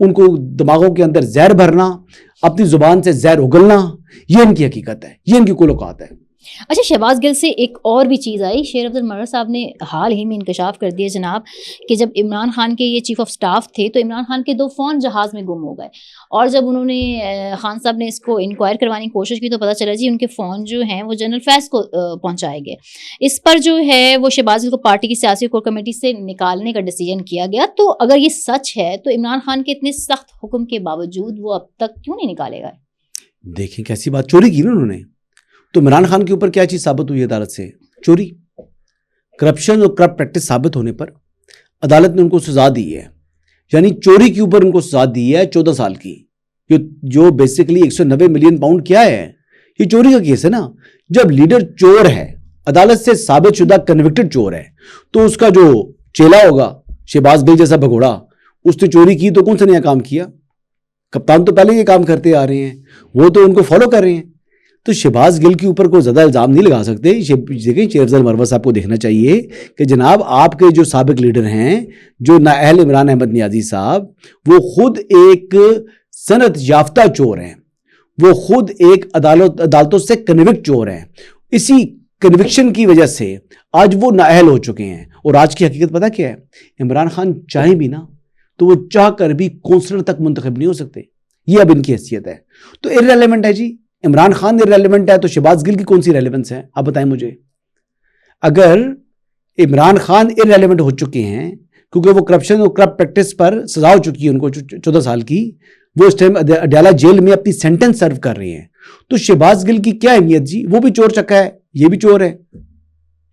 ان کو دماغوں کے اندر زہر بھرنا, اپنی زبان سے زہر اگلنا, یہ ان کی حقیقت ہے, یہ ان کی کل اوقات ہے. اچھا, شہباز گل سے ایک اور بھی چیز آئی. شیر افضل مرر صاحب نے حال ہی میں انکشاف کر دیا جناب کہ جب عمران خان کے یہ چیف آف سٹاف تھے تو عمران خان کے 2 فون جہاز میں گم ہو گئے, اور جب انہوں نے خان صاحب نے اس کو انکوائر کروانے کی کوشش کی تو پتہ چلا جی ان کے فون جو ہیں وہ جنرل فیض کو پہنچائے گئے. اس پر جو ہے وہ شہباز گل کو پارٹی کی سیاسی کور کمیٹی سے نکالنے کا ڈیسیجن کیا گیا. تو اگر یہ سچ ہے تو عمران خان کے اتنے سخت حکم کے باوجود وہ اب تک کیوں نہیں نکالے گئے؟ دیکھیں کیسی بات, چوری کی نا انہوں نے, تو عمران خان کے اوپر کیا چیز ثابت ہوئی عدالت سے؟ چوری, کرپشن اور کرپٹ پریکٹس ثابت ہونے پر عدالت نے ان کو سزا دی ہے. یعنی چوری کے اوپر ان کو سزا دی ہے 14 سال کی, جو بیسیکلی 190 ملین پاؤنڈ کیا ہے, یہ چوری کا کیس ہے نا. جب لیڈر چور ہے, عدالت سے ثابت شدہ کنوکٹڈ چور ہے, تو اس کا جو چیلا ہوگا شہباز گل جیسا بھگوڑا, اس نے چوری کی تو کون سا نیا کام کیا؟ کپتان تو پہلے یہ کام کرتے آ رہے ہیں, وہ تو ان کو فالو کر رہے ہیں. تو شہباز گل کے اوپر کوئی زیادہ الزام نہیں لگا سکتے. دیکھیں شیر افضل مرور صاحب کو دیکھنا چاہیے کہ جناب آپ کے جو سابق لیڈر ہیں, جو نااہل عمران احمد نیازی صاحب, وہ خود ایک صنعت یافتہ چور ہیں, وہ خود ایک عدالتوں سے کنوکٹ چور ہیں. اسی کنوکشن کی وجہ سے آج وہ نااہل ہو چکے ہیں. اور آج کی حقیقت پتہ کیا ہے؟ عمران خان چاہیں بھی نا تو وہ چاہ کر بھی کونسلر تک منتخب نہیں ہو سکتے. یہ اب ان کی حیثیت ہے. تو ارریلیونٹ ہے جی. عمران خان ارریلیونٹ ہے تو شہباز گل کی کون سی ریلیونس ہے؟ آپ بتائیں مجھے. اگر عمران خان ارریلیونٹ ہو چکے ہیں کیونکہ وہ کرپشن اور کرپٹ پریکٹس پر سزا ہو چکی ہے ان کو 14 سال کی, وہ اس ٹائم اڈیالہ جیل میں اپنی سینٹنس سرو کر رہے ہیں, تو شہباز گل کی کیا اہمیت جی؟ وہ بھی چور چکا ہے, یہ بھی چور ہے.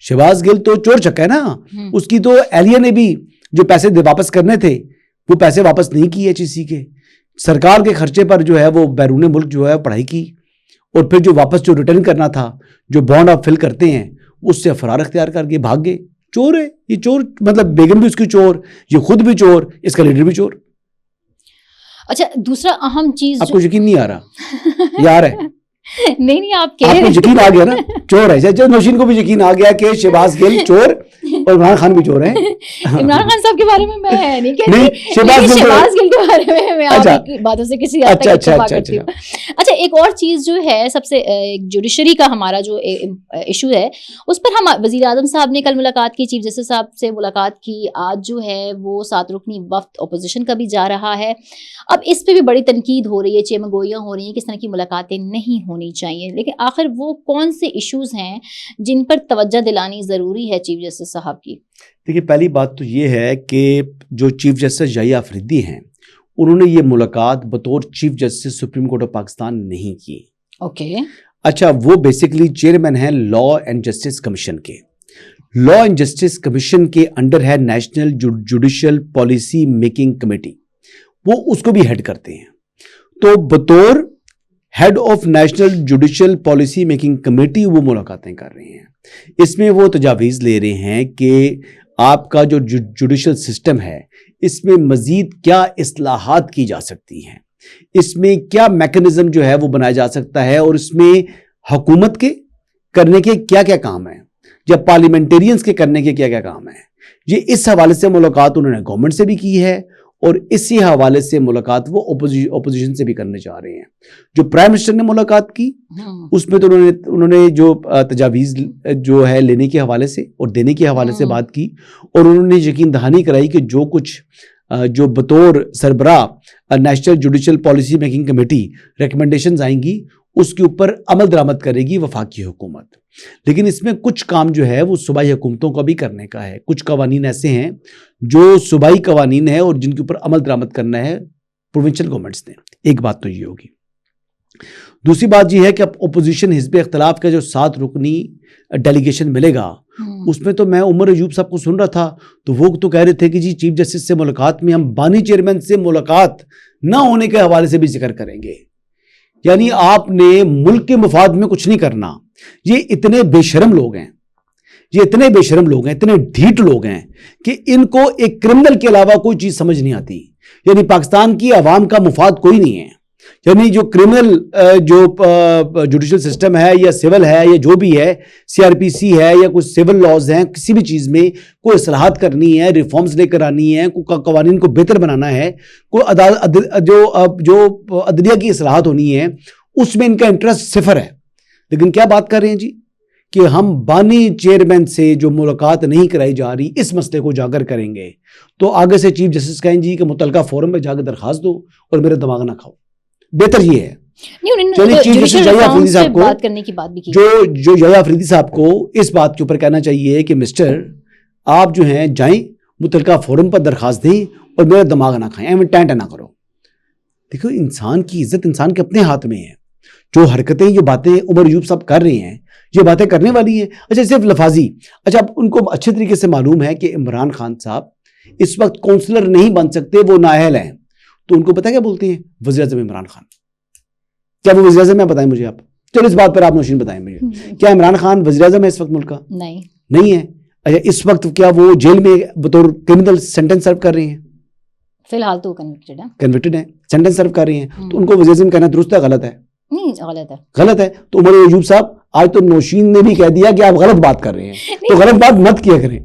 شہباز گل تو چور چکا ہے نا. اس کی تو اہلیہ نے بھی جو پیسے واپس کرنے تھے وہ پیسے واپس نہیں کیے HEC کے. سرکار کے خرچے پر جو ہے وہ بیرون ملک جو ہے پڑھائی کی, اور پھر جو واپس جو ریٹرن کرنا تھا, جو بانڈ آپ فل کرتے ہیں, اس سے فرار اختیار کر کے بھاگ گئے. چور ہے یہ, چور مطلب بیگم بھی اس کی چور, یہ خود بھی چور, اس کا لیڈر بھی چور. اچھا, دوسرا اہم چیز آپ کو یقین نہیں آ رہا یار ہے؟ نہیں آپ کو یقین آ گیا نا چور ہے. جب نوشین کو بھی یقین آ گیا کہ شہباز گل چور اور عمران خان بھی چور ہیں. عمران خان صاحب کے بارے میں میں نہیں کہتی, شہباز گل کے بارے میں آپ کی باتوں سے کسی حد تک اتفاق کرتی ہوں. اچھا, ایک اور چیز جو ہے سب سے جوڈیشری کا ہمارا جو ایشو ہے, اس پر ہم وزیر اعظم صاحب نے کل ملاقات کی, چیف جسٹس صاحب سے ملاقات کی. آج جو ہے وہ 7 رکنی وفد اپوزیشن کا بھی جا رہا ہے. اب اس پہ بھی بڑی تنقید ہو رہی ہے, چیمگوئیاں ہو رہی ہیں کہ اس طرح کی ملاقاتیں نہیں ہونی چاہیے. لیکن آخر وہ کون سے ایشوز ہیں جن پر توجہ دلانی ضروری ہے چیف جسٹس صاحب کی؟ دیکھیے, پہلی بات تو یہ ہے کہ جو چیف جسٹس یحییٰ آفریدی ہیں, انہوں نے یہ ملاقات بطور chief justice supreme court of Pakistan نہیں کی. اوکے. اچھا, وہ بیسیکلی چیئرمین ہیں لا اینڈ جسٹس کمیشن کے. لا اینڈ جسٹس کمیشن کے انڈر ہے national judicial policy making committee, وہ اس کو بھی ہیڈ کرتے ہیں. تو بطور head of national judicial policy making committee وہ ملاقاتیں کر رہے ہیں. اس میں وہ تجاویز لے رہے ہیں کہ آپ کا جو جوڈیشل سسٹم ہے اس میں مزید کیا اصلاحات کی جا سکتی ہیں, اس میں کیا میکنزم جو ہے وہ بنایا جا سکتا ہے, اور اس میں حکومت کے کرنے کے کیا کیا کام ہیں, یا پارلیمنٹیرینز کے کرنے کے کیا کیا کام ہیں. یہ اس حوالے سے ملاقات انہوں نے گورنمنٹ سے بھی کی ہے, اور اسی حوالے سے ملاقات وہ اپوزیشن سے بھی کرنے چاہ رہے ہیں. جو پرائم منسٹر نے ملاقات کی اس میں تو انہوں نے جو تجاویز جو ہے لینے کے حوالے سے اور دینے کے حوالے سے بات کی, اور انہوں نے یقین دہانی کرائی کہ جو کچھ جو بطور سربراہ national judicial policy making committee recommendations آئیں گی اس کے اوپر عمل درآمد کرے گی وفاقی حکومت. لیکن اس میں کچھ کام جو ہے وہ صوبائی حکومتوں کا بھی کرنے کا ہے. کچھ قوانین ایسے ہیں جو صوبائی قوانین ہیں اور جن کے اوپر عمل درآمد کرنا ہے پروونشل گورنمنٹس نے. ایک بات تو یہ ہوگی. دوسری بات یہ ہے کہ اب اپوزیشن حزب اختلاف کا جو 7 رکنی ڈیلیگیشن ملے گا, اس میں تو میں عمر ایوب صاحب کو سن رہا تھا تو وہ تو کہہ رہے تھے کہ جی چیف جسٹس سے ملاقات میں ہم بانی چیئرمین سے ملاقات نہ ہونے کے حوالے سے بھی ذکر کریں گے. یعنی آپ نے ملک کے مفاد میں کچھ نہیں کرنا. یہ اتنے بے شرم لوگ ہیں, یہ اتنے بے شرم لوگ ہیں, اتنے ڈھیٹ لوگ ہیں کہ ان کو ایک کرمنل کے علاوہ کوئی چیز سمجھ نہیں آتی. یعنی پاکستان کی عوام کا مفاد کوئی نہیں ہے, یعنی جو کرمنل جو جوڈیشل سسٹم ہے یا سول ہے یا جو بھی ہے CRPC ہے یا کچھ سول لاز ہیں, کسی بھی چیز میں کوئی اصلاحات کرنی ہے, ریفارمز لے کر آنی ہے, کوئی قوانین کو بہتر بنانا ہے, کوئی جو عدلیہ کی اصلاحات ہونی ہے, اس میں ان کا انٹرسٹ صفر ہے. لیکن کیا بات کر رہے ہیں جی کہ ہم بانی چیئرمین سے جو ملاقات نہیں کرائی جا رہی اس مسئلے کو اجاگر کریں گے, تو آگے سے چیف جسٹس کہیں جی کہ متعلقہ فورم میں جا کے درخواست دو اور میرے دماغ نہ کھاؤ. بہتر یہ ہے. جو یحییٰ آفریدی صاحب کو اس بات کے اوپر کہنا چاہیے کہ مسٹر آپ جو ہیں جائیں متعلقہ فورم پر درخواست دیں اور میرا دماغ نہ کھائیں, ایویں ٹینٹ نہ کرو. دیکھو انسان کی عزت انسان کے اپنے ہاتھ میں ہے. جو حرکتیں جو باتیں عمر ایوب صاحب کر رہے ہیں یہ باتیں کرنے والی ہیں. اچھا صرف لفاظی, اچھا ان کو اچھے طریقے سے معلوم ہے کہ عمران خان صاحب اس وقت کونسلر نہیں بن سکتے, وہ نااہل ہیں, تو ان کو پتہ کیا بولتے ہیں, وزیر اعظم عمران خان. کیا وہ وزیر اعظم ہے؟ بتائیں مجھے آپ. چلو اس بات پر آپ نوشین بتائیں مجھے, کیا عمران خان وزیر اعظم ہے اس وقت ملک کا؟ نہیں ہے. اچھا اس وقت کیا وہ جیل میں بطور کرمنل سینٹنس سرو کر رہے ہیں؟ فی الحال تو کنوکٹڈ ہیں, سینٹنس سرو کر رہے ہیں. تو ان کو وزیر اعظم کہنا درست ہے غلط ہے؟ غلط ہے. تو عمر ایوب صاحب آج تو نوشین نے بھی کہہ دیا کہ آپ غلط بات کر رہے ہیں, تو غلط بات مت کیا کریں.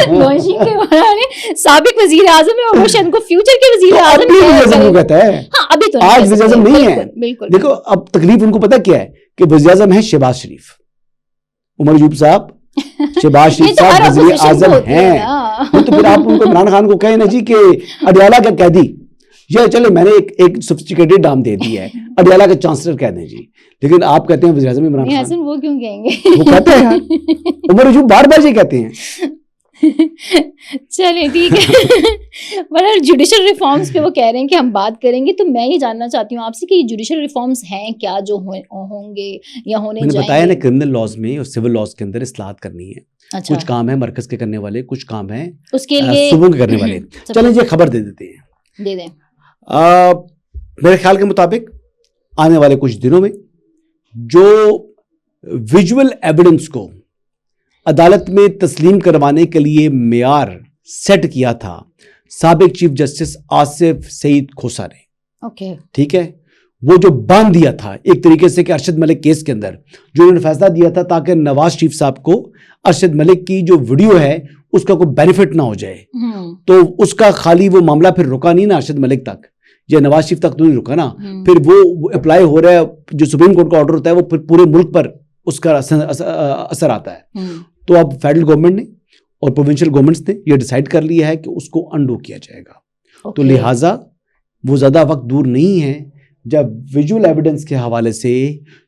نوشین کے سابق وزیر اعظم ہے اور وہ شاید کو فیوچر کے وزیر اعظم کہتا ہے, آج وزیر اعظم نہیں ہے. دیکھو اب تکلیف ان کو پتہ کیا ہے کہ وزیر اعظم ہے شہباز شریف. عمر ایوب صاحب شہباز شریف صاحب وزیر اعظم ہیں, تو پھر آپ ان کو عمران خان کو کہیں نا جی کہ اڈیالہ کا قیدی, یہ چلے میں نے ایک سوفسٹیکیٹڈ نام دے دیا ہے, اڈیالہ کا چانسلر کہہ دیں جی, لیکن آپ کہتے ہیں وزیر اعظم عمران خان. وہ کیوں کہیں گے؟ وہ کہتے ہیں عمر ایوب بار بار یہ کہتے ہیں. چلے ٹھیک ہے. مگر جوڈیشل ریفارمز پہ وہ کہہ رہے ہیں کہ ہم بات کریں گے, تو میں یہ جاننا چاہتی ہوں آپ سے کہ یہ جوڈیشل ریفارمز ہیں کیا جو ہوں گے یا ہونے جائیں گے؟ میں نے بتایا نا کرمنل لاز میں اور سول لاز کے اندر اصلاحات کرنی ہے. کچھ کام ہے مرکز کے کرنے والے, کچھ کام ہیں اس کے لیے صوبوں کے کرنے والے. چلیں یہ خبر دے دیتے ہیں, دے دیں. میرے خیال کے مطابق آنے والے کچھ دنوں میں جو ویژول ایویڈنس کو عدالت میں تسلیم کروانے کے لیے معیار سیٹ کیا تھا سابق چیف جسٹس آصف سعید کھوسا نے, ٹھیک ہے, وہ جو باندھ دیا تھا ایک طریقے سے کہ ارشد ملک کیس کے اندر جو انہوں نے فیصلہ دیا تھا تاکہ نواز شریف صاحب کو ارشد ملک کی جو ویڈیو ہے اس کا کوئی بینیفٹ نہ ہو جائے, تو اس کا خالی وہ معاملہ پھر رکا نہیں نا ارشد ملک تک یا نواز شریف تک تو نہیں رکا نا, پھر وہ اپلائی ہو رہا ہے, جو سپریم کورٹ کا آرڈر ہوتا ہے وہ پھر پورے ملک پر اس کا اثر آتا ہے. تو اب فیڈرل گورنمنٹ نے اور پروونشل گورنمنٹس نے یہ ڈیسائیڈ کر لیا ہے کہ اس کو انڈو کیا جائے گا. تو لہٰذا وہ زیادہ وقت دور نہیں ہے جب ویژول ایویڈنس کے حوالے سے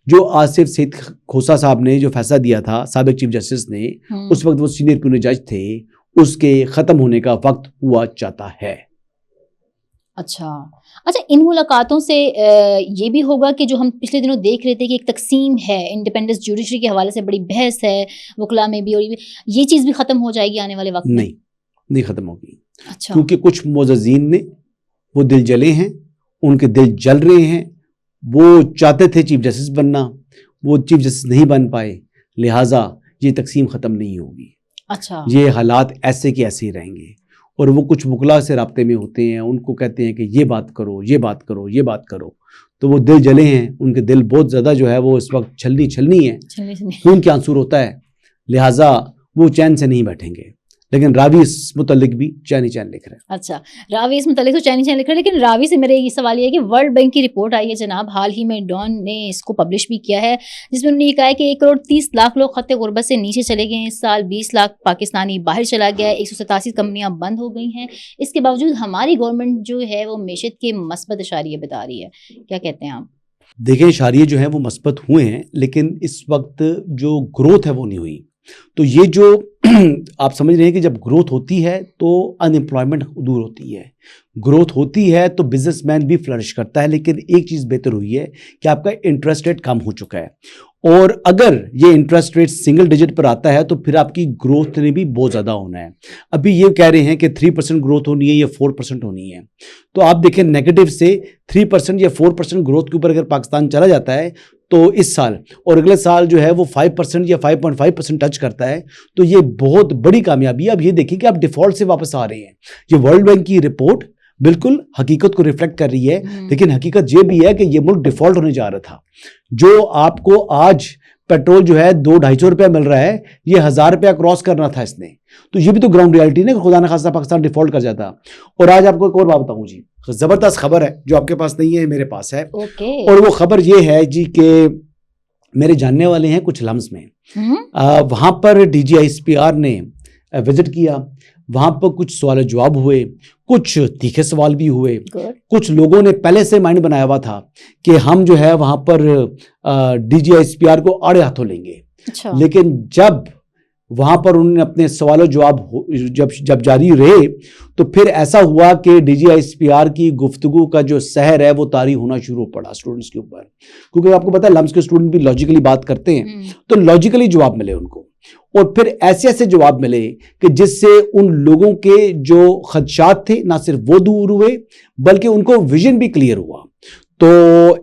جو آصف سعید کھوسا صاححب نے جو فیصلہ دیا تھا سابق چیف جسٹس نے, اس وقت وہ سینئر پیونل جج تھے, اس کے ختم ہونے کا وقت ہوا چاہتا ہے. اچھا ان ملاقاتوں سے یہ بھی ہوگا کہ جو ہم پچھلے دنوں دیکھ رہے تھے کہ ایک تقسیم ہے انڈیپینڈنس جوڈیشری کے حوالے سے, بڑی بحث ہے وکلا میں بھی, اور یہ چیز بھی ختم ہو جائے گی آنے والے وقت میں؟ نہیں ختم ہوگی. اچھا, کیونکہ کچھ معززین نے وہ دل جلے ہیں, ان کے دل جل رہے ہیں, وہ چاہتے تھے چیف جسٹس بننا, وہ چیف جسٹس نہیں بن پائے, لہٰذا یہ تقسیم ختم نہیں ہوگی. اچھا, یہ حالات ایسے کے ایسے ہی رہیں گے. اور وہ کچھ وکلا سے رابطے میں ہوتے ہیں, ان کو کہتے ہیں کہ یہ بات کرو, یہ بات کرو, یہ بات کرو, تو وہ دل جلے ہیں, ان کے دل بہت زیادہ جو ہے وہ اس وقت چھلنی ہے, خون کے آنسور ہوتا ہے, لہٰذا وہ چین سے نہیں بیٹھیں گے. لیکن راوی اس متعلق بھی چینی چین لکھ رہے ہیں. اچھا, راوی اس متعلق تو چینی چین لکھ رہے ہیں, لیکن راوی سے میرا یہ سوال یہ ہے کہ ورلڈ بینک کی رپورٹ آئی ہے جناب, حال ہی میں ڈان نے اس کو پبلش بھی کیا ہے, جس میں انہوں نے یہ کہا ہے کہ 1,30,00,000 لوگ خط غربت سے نیچے چلے گئے ہیں اس سال, 20 لاکھ پاکستانی باہر چلا گیا ہے, 187 کمپنیاں بند ہو گئی ہیں. اس کے باوجود ہماری گورنمنٹ جو ہے وہ معیشت کے مثبت اشاریے بتا رہی ہے, کیا کہتے ہیں آپ؟ دیکھیں اشاریے جو ہیں وہ مثبت ہوئے ہیں, لیکن اس وقت جو گروتھ ہے وہ نہیں ہوئی. تو یہ جو آپ سمجھ رہے ہیں کہ جب گروتھ ہوتی ہے تو ان امپلائمنٹ دور ہوتی ہے, گروتھ ہوتی ہے تو بزنس مین بھی فلرش کرتا ہے. لیکن ایک چیز بہتر ہوئی ہے کہ آپ کا انٹرسٹ ریٹ کم ہو چکا ہے, اور اگر یہ انٹرسٹ ریٹ سنگل ڈیجٹ پر آتا ہے تو پھر آپ کی گروتھ نے بھی بہت زیادہ ہونا ہے. ابھی یہ کہہ رہے ہیں کہ 3% گروتھ ہونی ہے یا 4% ہونی ہے, تو آپ دیکھیں نیگیٹو سے 3% یا 4% گروتھ کے اوپر اگر پاکستان چلا جاتا ہے تو اس سال اور اگلے سال جو ہے وہ 5% یا 5.5% ٹچ کرتا ہے, تو یہ بہت بڑی کامیابی ہے. اب یہ دیکھیں کہ آپ ڈیفالٹ سے واپس آ رہے ہیں. یہ ورلڈ بینک کی رپورٹ بالکل حقیقت کو ریفلیکٹ کر رہی ہے. لیکن حقیقت یہ بھی ہے کہ یہ ملک ڈیفالٹ ہونے جا رہا تھا. جو آپ کو آج پیٹرول جو ہے 200-250 روپیہ مل رہا ہے, یہ 1000 روپیہ کراس کرنا تھا اس نے. تو یہ بھی تو گراؤنڈ ریالٹی نا, خدا نخواستہ پاکستان ڈیفالٹ کر جاتا. اور آج آپ کو ایک اور بات بتاؤں جی, زبردست خبر ہے جو آپ کے پاس نہیں ہے, میرے پاس ہے. اور وہ خبر یہ ہے جی کہ میرے جاننے والے ہیں کچھ لمس میں, وہاں پر D G S P R نے وزٹ کیا. وہاں پر کچھ سوال جواب ہوئے, کچھ تیکھے سوال بھی ہوئے. کچھ لوگوں نے پہلے سے مائنڈ بنایا ہوا تھا کہ ہم جو ہے وہاں پر D G S P R کو آڑے ہاتھوں لیں گے. لیکن جب وہاں پر انہوں نے اپنے سوال و جواب جب جاری رہے تو پھر ایسا ہوا کہ D G S P R کی گفتگو کا جو سحر ہے وہ طاری ہونا شروع پڑا اسٹوڈنٹس کے اوپر. کیونکہ آپ کو پتا ہے لمس کے اسٹوڈنٹ بھی لاجیکلی بات کرتے ہیں, تو لاجیکلی جواب ملے ان کو, اور پھر ایسے ایسے جواب ملے کہ جس سے ان لوگوں کے جو خدشات تھے نہ صرف وہ دور ہوئے بلکہ ان کو ویژن بھی کلیئر ہوا. تو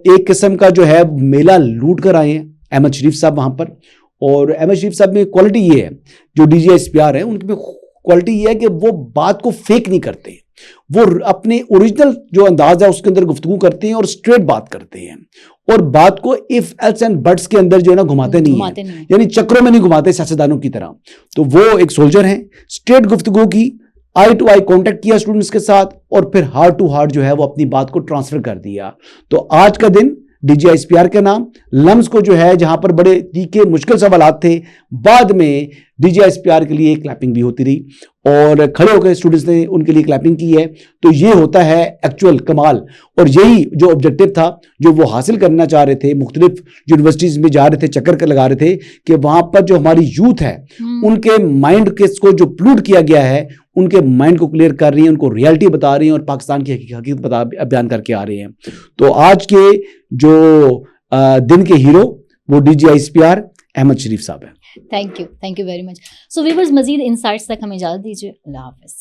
ایک قسم کا جو ہے میلہ لوٹ کر آئے ہیں احمد شریف صاحب وہاں پر. اور احمد شریف صاحب میں کوالٹی یہ ہے, جو D G S P R ہے ان میں کوالٹی یہ ہے کہ وہ بات کو فیک نہیں کرتے, وہ اپنے اوریجنل جو انداز ہے اس کے اندر گفتگو کرتے ہیں اور اسٹریٹ بات کرتے ہیں, اور بات کو اف ایلس اینڈ بٹس کے اندر جو ہے نا گھماتے نہیں ہیں, یعنی چکروں میں نہیں گھماتے سیاستدانوں کی طرح. تو وہ ایک سولجر ہیں, اسٹریٹ گفتگو کی, آئی ٹو آئی کانٹیکٹ کیا اسٹوڈنٹس کے ساتھ, اور پھر ہارٹ ٹو ہارٹ جو ہے وہ اپنی بات کو ٹرانسفر کر دیا. تو آج کا دن D G S P R کے نام لمس کو جو ہے جہاں پر بڑے تیکھے مشکل سوالات تھے, بعد میں D G S P R کے لیے کلیپنگ بھی ہوتی رہی اور کھڑے ہو کے اسٹوڈنٹس نے ان کے لیے کلیپنگ کی ہے. تو یہ ہوتا ہے ایکچوئل کمال, اور یہی جو آبجیکٹو تھا جو وہ حاصل کرنا چاہ رہے تھے. مختلف یونیورسٹیز میں جا رہے تھے, چکر لگا رہے تھے کہ وہاں پر جو ہماری یوتھ ہے ان کے مائنڈ کو جو پلوٹ کیا گیا ہے ان کے مائنڈ کو کلیئر کر رہی ہیں, ان کو ریالٹی بتا رہی ہیں اور پاکستان کی حقیقت بیان کر کے آ رہے ہیں. تو آج کے جو دن کے ہیرو وہ D G S P R Ahmed Sharif صاحب ہیں. Thank you very much. So viewers مزید انسائٹس تک ہمیں اجازت دیجیے. اللہ حافظ.